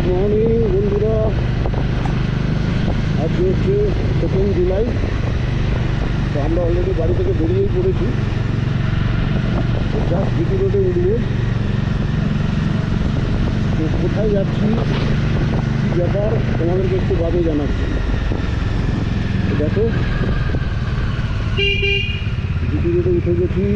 Morning বন্ধুরা, আজকে হচ্ছে 2 জুলাই। তো আমরা অলরেডি বাড়ি থেকে বেরিয়েই পড়েছি, জাস্ট জিটি রোডে উঠবো। তো কোথায় যাচ্ছি, কী ব্যাপার, তোমাদেরকে একটু বাদে জানাচ্ছি। দেখো, জিটি রোডে উঠে গেছি।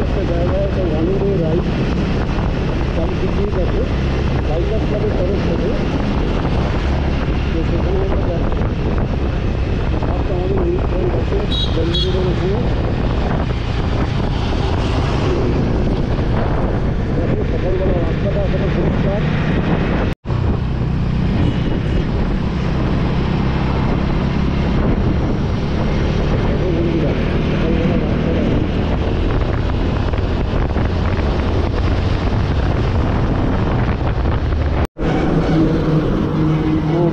একটা জায়গায় একটা ওয়ানের রাইড চারিদিকেই আছে, বাইকার ক্লাবের তরফ থেকে। তো সেখানে আমরা যাচ্ছি। ফার্স্ট আমাদের মিট পয়েন্ট আছে জলদিপুরের ওখানে। দেখো সকালবেলা রাস্তাটা এখনো পরিষ্কার। বন্ধুরা, সকালবেলা রাস্তাটা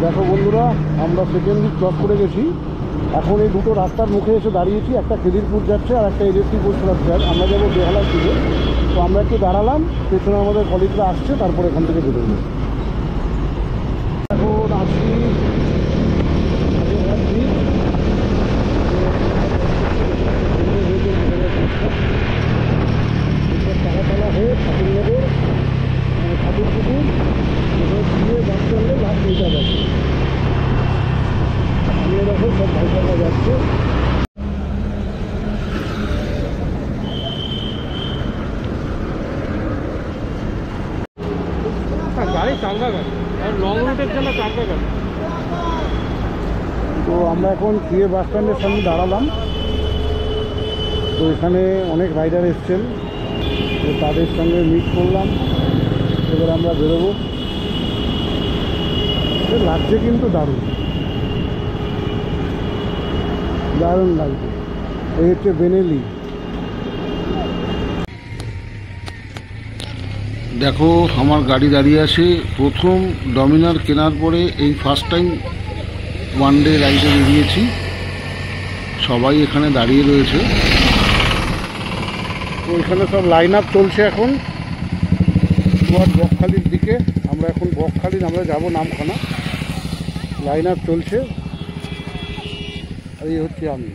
দেখো বন্ধুরা, আমরা সেকেন্ড দিক ক্রস করে গেছি। এখন এই দুটো রাস্তার মুখে এসে দাঁড়িয়েছি, একটা খিদিরপুর যাচ্ছে আর একটা ইলেকট্রিক পোস্ট যাচ্ছে। আমরা যাবো বেহালার দিকে। তো আমরা একটু দাঁড়ালাম, পেছনে আমাদের কলিগরা আসছে, তারপরে এখান থেকে বেরোবো। এখন আছি তারাতলা হয়ে ঠাকুরনগর, ঠাকুরপুকুর দিয়ে বাস স্ট্যান্ডে লাস্ট মিটার আছে। আমি দেখো সব ভাইসারা যাচ্ছে। গাড়ি চাঙ্গা গাড়ি, আর লং রুটের জন্য চাঙ্গা গাড়ি। তো আমরা এখন খেয়ে বাস স্ট্যান্ডের সামনে দাঁড়ালাম। তো এখানে অনেক রাইডার এসছেন, তো তাদের সঙ্গে মিট করলাম। এবার আমরা বেরোবো। লাগছে কিন্তু দারুণ দারুণ লাগছে। এই হচ্ছে বেনেলি। দেখো আমার গাড়ি দাঁড়িয়ে আছে। প্রথম ডমিনার কেনার পরে এই ফার্স্ট টাইম ওয়ান ডে রাইডে বেরিয়েছি। সবাই এখানে দাঁড়িয়ে রয়েছে। তো এখানে সব লাইন আপ চলছে এখন তোমার বকখালির দিকে। আমরা এখন বকখালির, আমরা যাবো নামখানা। লাইন আপ চলছে। আর এই হচ্ছে আমি।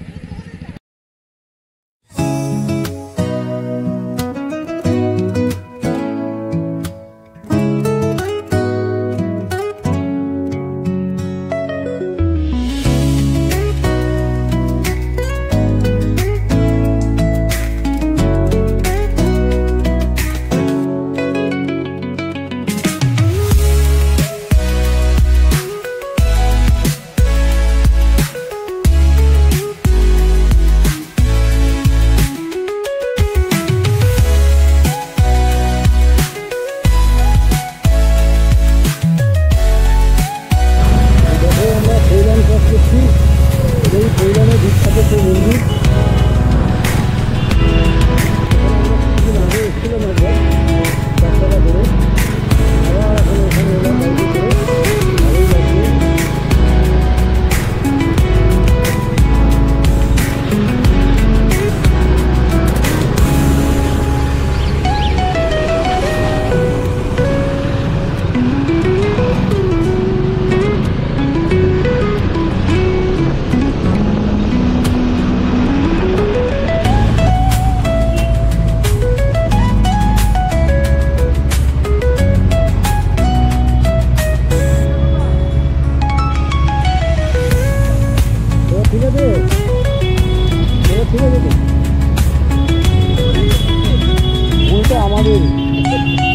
ভুলটা আমাদের,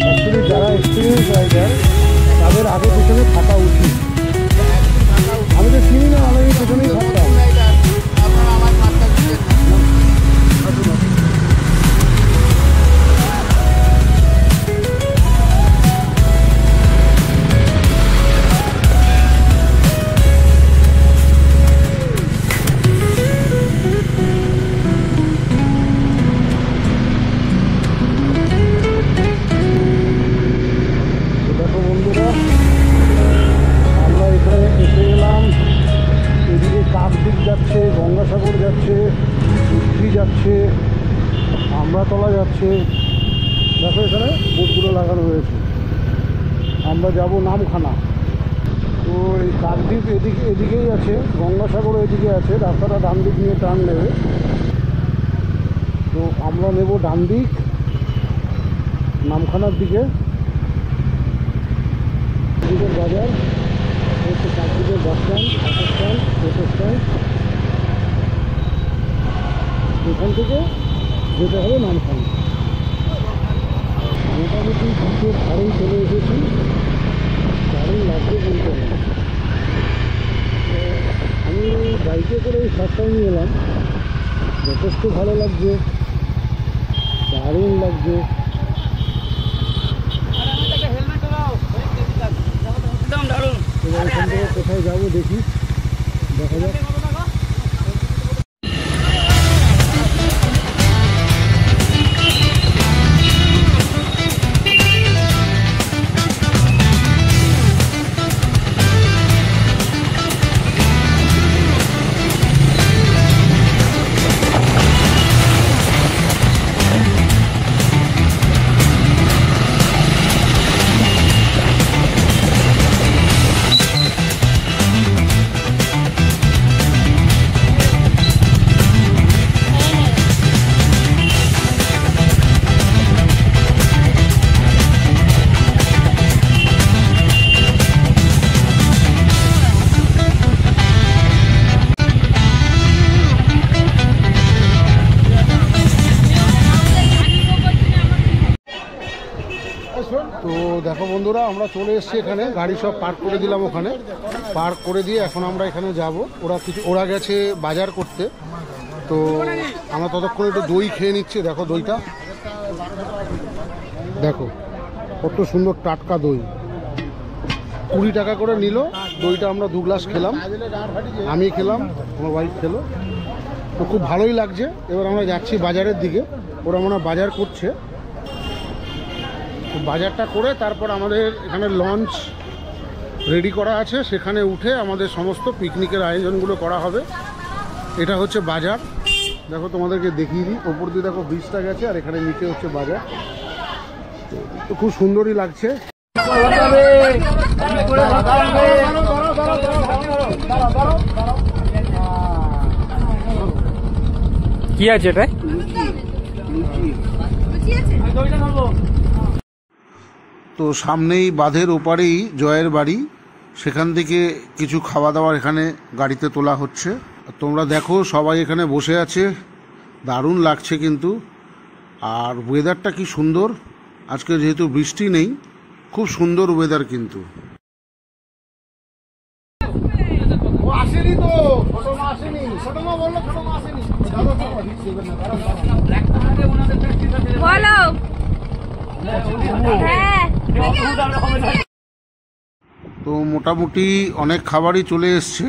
অ্যাকচুয়ালি যারা এক্সপিরিয়েন্স রাইডার তাদের আগে পেছনে থাকা উচিত। আমি তো চিনি না, আমি পেছনেই থাকতাম। দেখো বন্ধুরা, এসে গেলাম। এদিকে কাকদ্বীপ যাচ্ছে, গঙ্গাসাগর যাচ্ছে, উত্তরি যাচ্ছে, আমরাতলা যাচ্ছে। দেখো এখানে বোটগুলো লাগানো হয়েছে। আমরা যাব নামখানা। তো এই কাকদ্বীপ এদিকেই আছে, গঙ্গাসাগর এদিকে আছে। রাস্তাটা ডান দিক নিয়ে টার্ন নেবে। তো আমরা নেব ডান দিক নামখানার দিকে। এদিকের বাজার হচ্ছে কাকদ্বীপের বাস স্ট্যান্ড, অটো স্ট্যান্ড, টোটো স্ট্যান্ড। এখান থেকে যেতে হবে নামখানা। মোটামুটি দুটোর ধারেই চলে এসেছি। দারুণ লাগছে বলতে হবে। আমি বাইকে করে এই ফার্স্ট টাইম এলাম, যথেষ্ট ভালো লাগছে, দারুণ লাগছে। এবার এখান থেকে কোথায় যাবো দেখি, দেখা যাক। তো দেখো বন্ধুরা, আমরা চলে এসেছি এখানে। গাড়ি সব পার্ক করে দিলাম ওখানে। পার্ক করে দিয়ে এখন আমরা এখানে যাব। ওরা গেছে বাজার করতে। তো আমরা ততক্ষণ একটু দই খেয়ে নিচ্ছি। দেখো দইটা, দেখো কত সুন্দর টাটকা দই। 20 টাকা করে নিল দইটা। আমরা 2 গ্লাস খেলাম, আমি খেলাম, আমার ওয়াইফ খেলো। তো খুব ভালোই লাগছে। এবার আমরা যাচ্ছি বাজারের দিকে। ওরা মনে হয় বাজার করছে। বাজারটা করে তারপর আমাদের এখানে লঞ্চ রেডি করা আছে, সেখানে উঠে আমাদের সমস্ত পিকনিকের আয়োজনগুলো করা হবে। এটা হচ্ছে বাজার। দেখো তোমাদেরকে দেখিয়ে দিই। ওপর দিয়ে দেখো ব্রিজটা গেছে, আর এখানে নিচে হচ্ছে বাজার। তো খুব সুন্দরই লাগছে। কি আছে এটা? তো সামনেই বাঁধের ওপারেই জয়ের বাড়ি। সেখান থেকে কিছু খাওয়া দাওয়ার এখানে গাড়িতে তোলা হচ্ছে। তোমরা দেখো সবাই এখানে বসে আছে, দারুণ লাগছে কিন্তু। আর ওয়েদারটা কি সুন্দর আজকে, যেহেতু বৃষ্টি নেই, খুব সুন্দর ওয়েদার কিন্তু। তো মোটামুটি অনেক খাবারই চলে এসছে।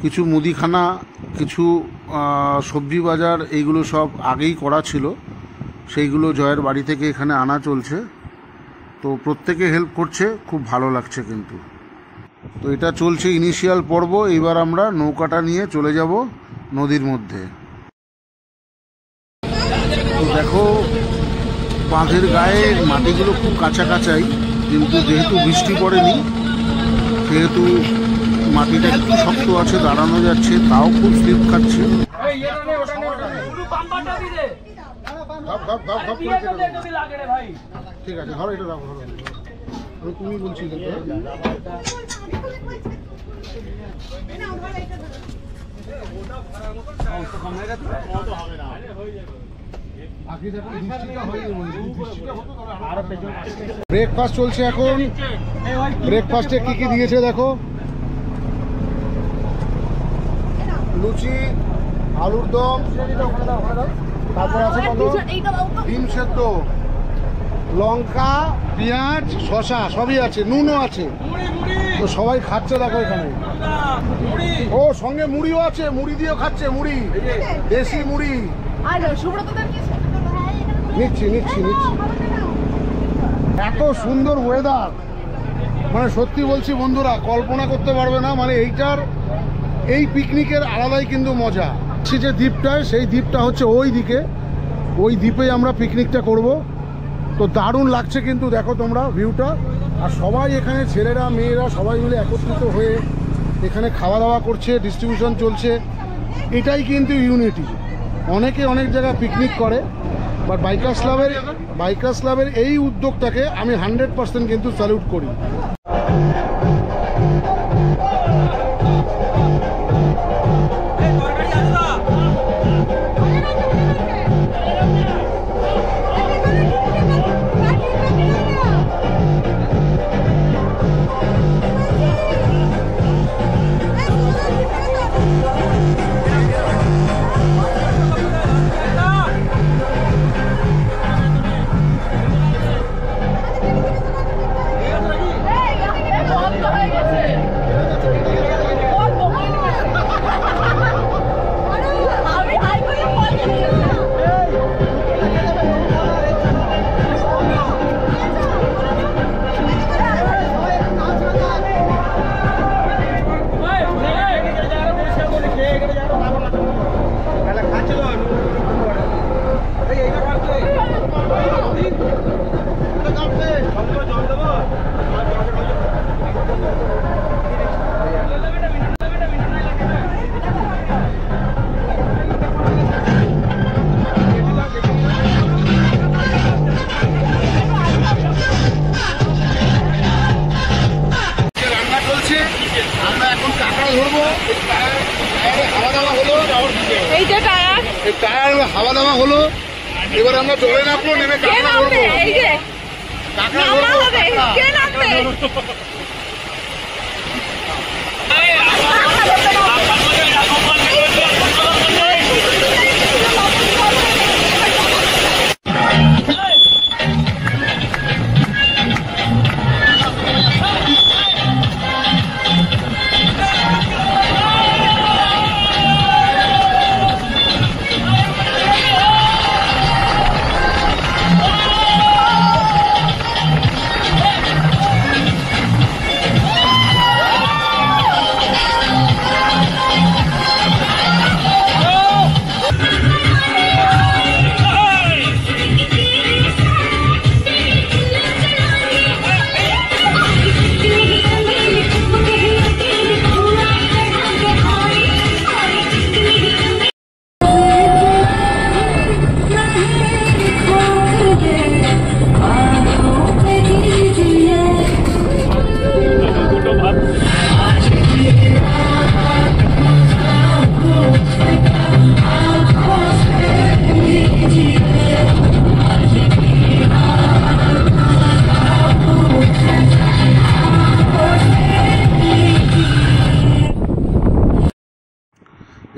কিছু মুদিখানা, কিছু সবজি বাজার, এইগুলো সব আগেই করা ছিল। সেইগুলো জয়ের বাড়ি থেকে এখানে আনা চলছে। তো প্রত্যেকে হেল্প করছে, খুব ভালো লাগছে কিন্তু। তো এটা চলছে ইনিশিয়াল পর্ব। এবার আমরা নৌকাটা নিয়ে চলে যাব নদীর মধ্যে। তো দেখো বাঁধের গায়ে মাটিগুলো খুব কাঁচা কাঁচাই, কিন্তু যেহেতু বৃষ্টি পড়েনি সেহেতু মাটিটা একটু শক্ত আছে, দাঁড়ানো যাচ্ছে, তাও খুব স্লিপ খাচ্ছে। ঠিক আছে, ধরো এটা রাখো, ধরো তুমি বলছি। ব্রেকফাস্ট চলছে এখন। ব্রেকফাস্টে কি কি দিয়েছে দেখো। লুচি, আলুর দম, তারপর আছে ডিম সেদ্ধ, লঙ্কা, পেঁয়াজ, শসা সবই আছে, নুনও আছে। তো সবাই খাচ্ছে দেখো এখানে। ও সঙ্গে মুড়িও আছে, মুড়ি দিয়েও খাচ্ছে, মুড়ি, দেশি মুড়ি। নিচ্ছি। এত সুন্দর ওয়েদার, মানে সত্যি বলছি বন্ধুরা, কল্পনা করতে পারবে না, মানে এই পিকনিকের আলাদাই কিন্তু মজা। সে যে দ্বীপটায়, সেই দ্বীপটা হচ্ছে ওই দিকে, ওই দ্বীপেই আমরা পিকনিকটা করব। তো দারুণ লাগছে কিন্তু, দেখো তোমরা ভিউটা। আর সবাই এখানে ছেলেরা মেয়েরা সবাই মিলে একত্রিত হয়ে এখানে খাওয়া দাওয়া করছে, ডিস্ট্রিবিউশন চলছে। এটাই কিন্তু ইউনিটি। অনেকে অনেক জায়গায় পিকনিক করে, বাট বাইকার্স ক্লাবের এই উদ্যোগটাকে আমি 100% কিন্তু স্যালুট করি। হাওয়া দাওয়া হলো, এবার আমরা জলে নামবো, নেমে কাঁকড়া ধরবো।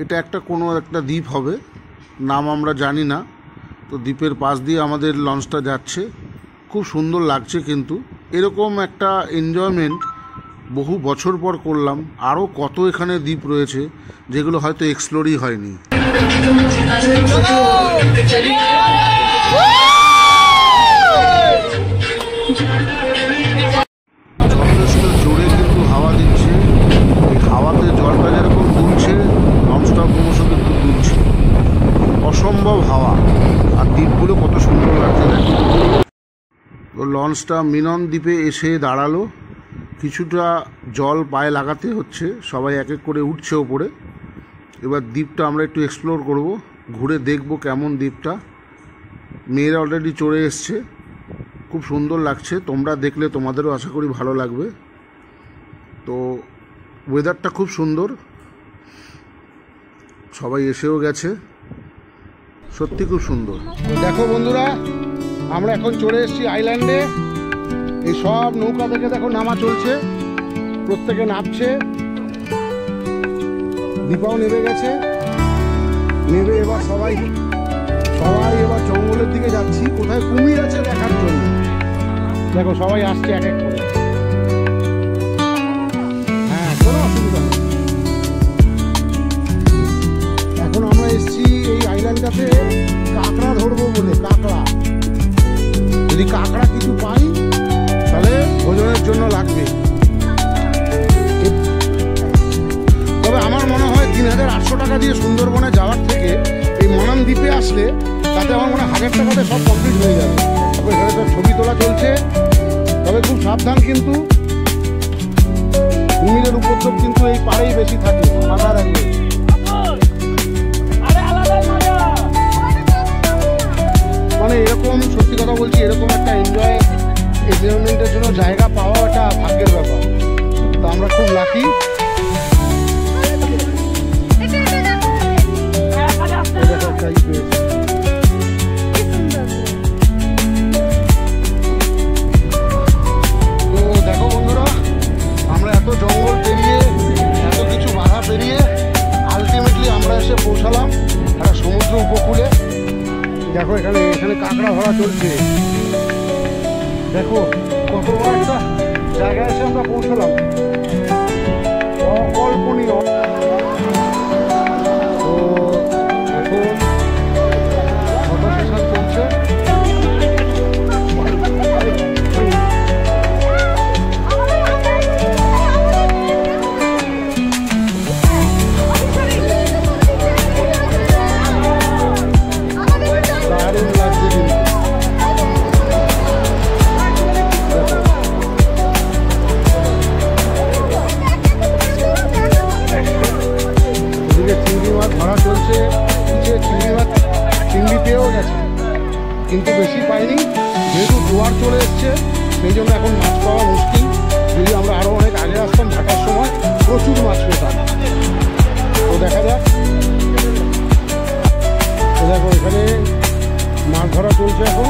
এটা একটা কোনো একটা দ্বীপ হবে, নাম আমরা জানি না। তো দ্বীপের পাশ দিয়ে আমাদের লঞ্চটা যাচ্ছে, খুব সুন্দর লাগছে। কিন্তু এরকম একটা এনজয়মেন্ট বহু বছর পর করলাম। আরও কত এখানে দ্বীপ রয়েছে যেগুলো হয়তো এক্সপ্লোরই হয়নি। যথেষ্ট জোরে কিন্তু হাওয়া দিচ্ছে, এই হাওয়াতে জলটা যেরকম দুলছে, লঞ্চটাও ক্রমশ কিন্তু দুলছে। অসম্ভব হাওয়া, আর দ্বীপগুলো কত সুন্দর লাগছে দেখো। তো লঞ্চটা মিনন দ্বীপে এসে দাঁড়ালো, কিছুটা জল পায়ে লাগাতে হচ্ছে, সবাই এক এক করে উঠছে ওপরে। এবার দ্বীপটা আমরা একটু এক্সপ্লোর করব, ঘুরে দেখব কেমন দ্বীপটা। মেয়েরা অলরেডি চড়ে এসছে, খুব সুন্দর লাগছে। তোমরা দেখলে তোমাদেরও আশা করি ভালো লাগবে। তো ওয়েদারটা খুব সুন্দর, সবাই এসেও গেছে, সত্যি খুব সুন্দর। দেখো বন্ধুরা, আমরা এখন চলে এসেছি আইল্যান্ডে। এই সব নৌকা থেকে দেখো নামা চলছে, প্রত্যেকে নামছে। দীপাও নেমে গেছে, নেমে এবার সবাই এবার জঙ্গলের দিকে যাচ্ছি, কোথায় কুমির আছে দেখার জন্য। দেখো সবাই আসছে এক এক করে। হ্যাঁ, কোনো অসুবিধা নেই। এখন আমরা এসছি এই আইল্যান্ডটাতে কাঁকড়া ধরবো বলে। কাঁকড়া, যদি কাঁকড়া কিছু পাই তাহলে ভোজনের জন্য লাগবে। লাগবে। তবে আমার মনে হয় ৩,৮০০ টাকা দিয়ে সুন্দরবনে যাওয়ার থেকে এই মনাম দ্বীপে আসলে তাতে আমার মনে হয় ১,০০০ টাকাতে সব কমপ্লিট হয়ে যাবে। তবে এখানে তো ছবি তোলা চলছে, তবে খুব সাবধান, কিন্তু কুমিরের উপদ্রব কিন্তু এই পাড়েই বেশি থাকে, মাথায় রাখবে। মানে এরকম, সত্যি কথা বলছি, এরকম একটা এনজয়মেন্টের জন্য জায়গা পাওয়া একটা ভাগ্যের ব্যাপার। তো আমরা খুব লাকি। তো দেখো বন্ধুরা, আমরা এত জঙ্গল পেরিয়ে, এত কিছু বাধা পেরিয়ে আলটিমেটলি আমরা এসে পৌঁছালাম একটা সমুদ্র উপকূলে। দেখো এখানে কাঁকড়া ধরা চলছে। দেখো কত বড় একটা জায়গায় এসে আমরা পৌঁছলাম, অকল্পনীয়। তো এখন ফটো সেশন চলছে। কিন্তু বেশি পাইনি, যেহেতু জোয়ার চলে এসছে সেই জন্য এখন মাছ পাওয়া মুশকিল। যদি আমরা আরও অনেক আগে আসতাম, ভাটার সময় প্রচুর মাছ পেতাম। তো দেখা যাক। তো দেখো এখানে মাছ ধরা চলছে এখন।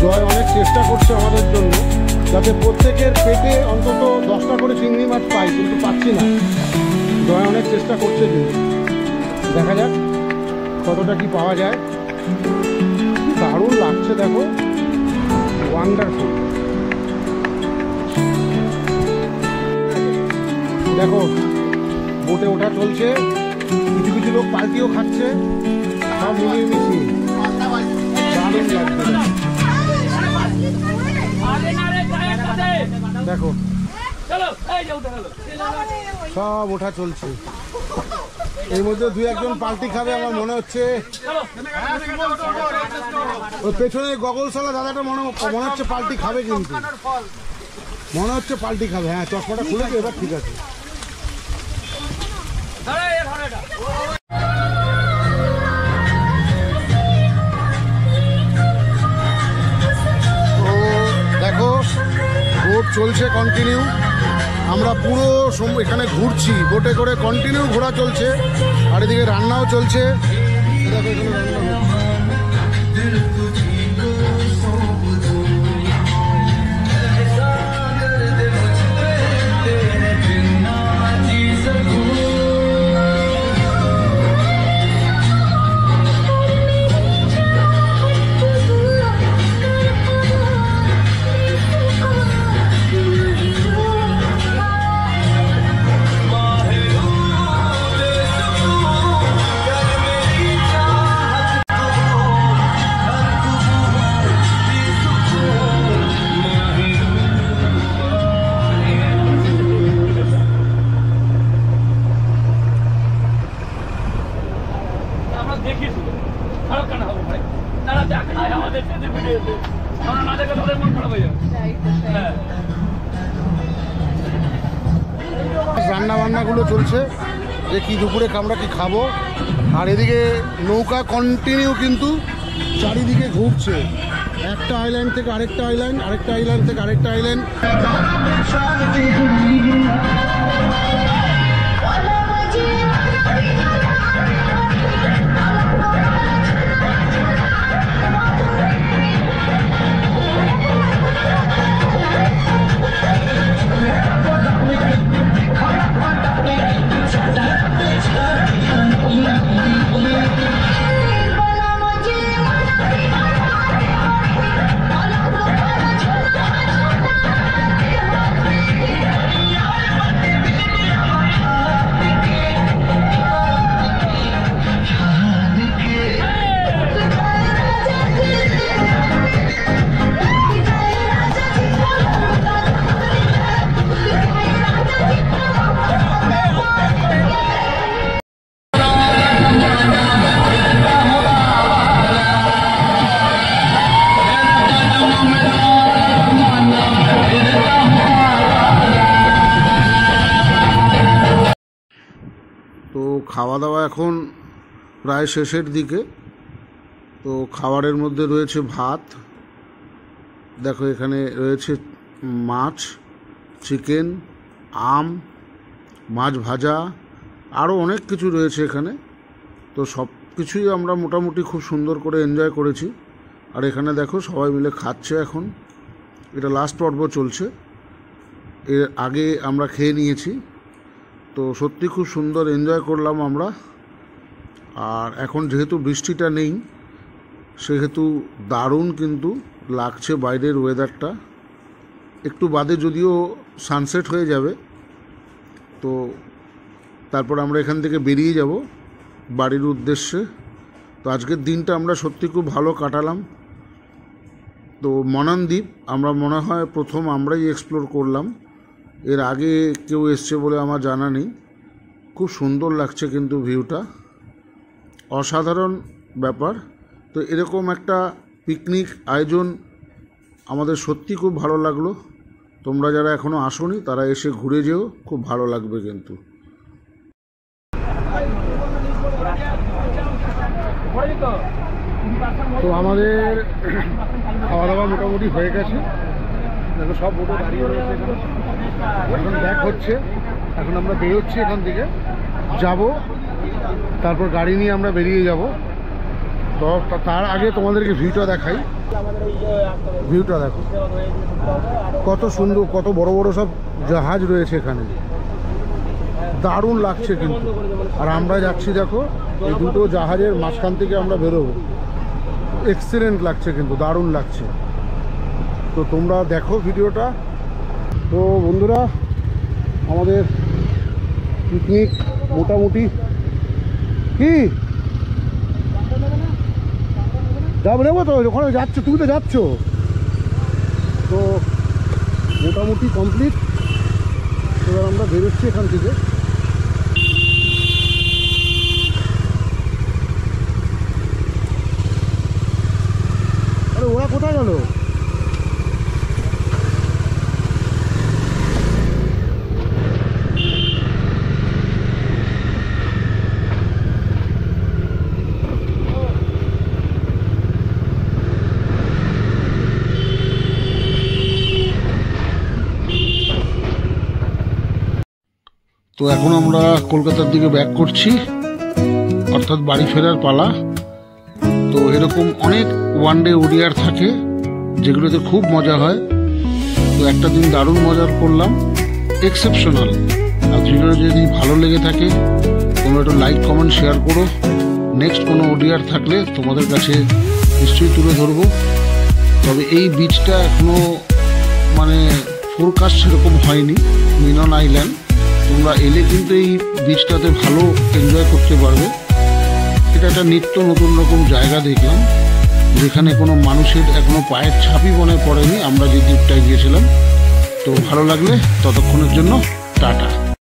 জয় অনেক চেষ্টা করছে আমাদের জন্য যাতে প্রত্যেকের পেটে অন্তত 10টা করে চিংড়ি মাছ পাই, কিন্তু পাচ্ছি না। জয় অনেক চেষ্টা করছে, কিন্তু দেখা যাক কতটা কি পাওয়া যায়। দারুণ লাগছে, দেখো, ওয়ান্ডারফুল। দেখো বোটে ওঠা চলছে, কিছু কিছু লোক পাল্টিও খাচ্ছে, সব মিলিয়ে মিশিয়ে দারুণ লাগছে। দেখো সব ওঠা চলছে, এর মধ্যে 2-1 পাল্টি খাবে আমার মনে হচ্ছে। ওই পেছনে গগলসালা দাদাটা মনে হচ্ছে পাল্টি খাবে, কিন্তু মনে হচ্ছে পাল্টি খাবে। হ্যাঁ, চশমাটা খুলেছে, এবার ঠিক আছে। তো দেখো বোট চলছে কন্টিনিউ, আমরা পুরো এখানে ঘুরছি বোটে করে, কন্টিনিউ ঘোরা চলছে, আর এদিকে রান্নাও চলছে। দেখো এখানে রান্না হচ্ছে। রান্না বান্নাগুলো চলছে, যে কি দুপুরে আমরা কি খাবো। আর এদিকে নৌকা কন্টিনিউ কিন্তু চারিদিকে ঘুরছে, একটা আইল্যান্ড থেকে আরেকটা আইল্যান্ড, আরেকটা আইল্যান্ড থেকে আরেকটা আইল্যান্ড। খাওয়া দাওয়া এখন প্রায় শেষের দিকে। তো খাবারের মধ্যে রয়েছে ভাত, দেখো এখানে রয়েছে মাছ, চিকেন, আম, মাছ ভাজা, আরও অনেক কিছু রয়েছে এখানে। তো সব কিছুই আমরা মোটামুটি খুব সুন্দর করে এনজয় করেছি। আর এখানে দেখো সবাই মিলে খাচ্ছে এখন। এটা লাস্ট পর্ব চলছে, এর আগে আমরা খেয়ে নিয়েছি। তো সত্যি খুব সুন্দর এনজয় করলাম আমরা। আর এখন যেহেতু বৃষ্টিটা নেই সেহেতু দারুণ কিন্তু লাগছে বাইরের ওয়েদারটা। একটু বাদে যদিও সানসেট হয়ে যাবে, তো তারপর আমরা এখান থেকে বেরিয়ে যাব বাড়ির উদ্দেশ্যে। তো আজকের দিনটা আমরা সত্যি খুব ভালো কাটালাম। তো মনানদ্বীপ আমরা মনে হয় প্রথম আমরাই এক্সপ্লোর করলাম, এর আগে কেউ এসছে বলে আমার জানা নেই। খুব সুন্দর লাগছে কিন্তু ভিউটা, অসাধারণ ব্যাপার। তো এরকম একটা পিকনিক আয়োজন আমাদের সত্যি খুব ভালো লাগলো। তোমরা যারা এখনও আসোনি তারা এসে ঘুরে যেও, খুব ভালো লাগবে কিন্তু। তো আমাদের খাওয়া দাওয়া মোটামুটি হয়ে গেছে, দেখো সব বোটে দাঁড়িয়ে রয়েছে এখন ব্যাক হচ্ছে। এখন আমরা বেরোচ্ছি এখান থেকে, যাব, তারপর গাড়ি নিয়ে আমরা বেরিয়ে যাব। তো তার আগে তোমাদেরকে ভিউটা দেখাই। ভিউটা দেখো কত সুন্দর, কত বড় বড় সব জাহাজ রয়েছে এখানে, দারুণ লাগছে কিন্তু। আর আমরা যাচ্ছি দেখো এই দুটো জাহাজের মাঝখান থেকে আমরা বেরোবো, এক্সিলেন্ট লাগছে কিন্তু, দারুণ লাগছে। তো তোমরা দেখো ভিডিওটা। তো বন্ধুরা আমাদের পিকনিক মোটামুটি কি যাবো নেবো তো, ওখানে যাচ্ছ তুমি তো যাচ্ছ, তো মোটামুটি কমপ্লিট। এবার আমরা বেরোচ্ছি এখান থেকে। আরে ওরা কোথায় গেল? তো এখন আমরা কলকাতার দিকে ব্যাক করছি, অর্থাৎ বাড়ি ফেরার পালা। তো এরকম অনেক ওয়ানডে ওডিআর থাকে যেগুলোতে খুব মজা হয়। তো একটা দিন দারুণ মজার করলাম, এক্সেপশনাল। আর ভিডিও যদি ভালো লেগে থাকে তোমরা একটু লাইক কমেন্ট শেয়ার করো। নেক্সট কোনো ওডিআর থাকলে তোমাদের কাছে নিশ্চয়ই তুলে ধরবো। তবে এই বিচটা এখনও মানে ফোরকাস্ট সেরকম হয়নি, মিনন আইল্যান্ড। তোমরা এলে কিন্তু এই বিচটাতে ভালো এনজয় করতে পারবে। এটা একটা নিত্য নতুন রকম জায়গা দেখলাম, যেখানে কোনো মানুষের এখনো পায়ের ছাপই মনে পড়েনি আমরা যে দ্বীপটায় গিয়েছিলাম। তো ভালো লাগলে ততক্ষণের জন্য টাটা।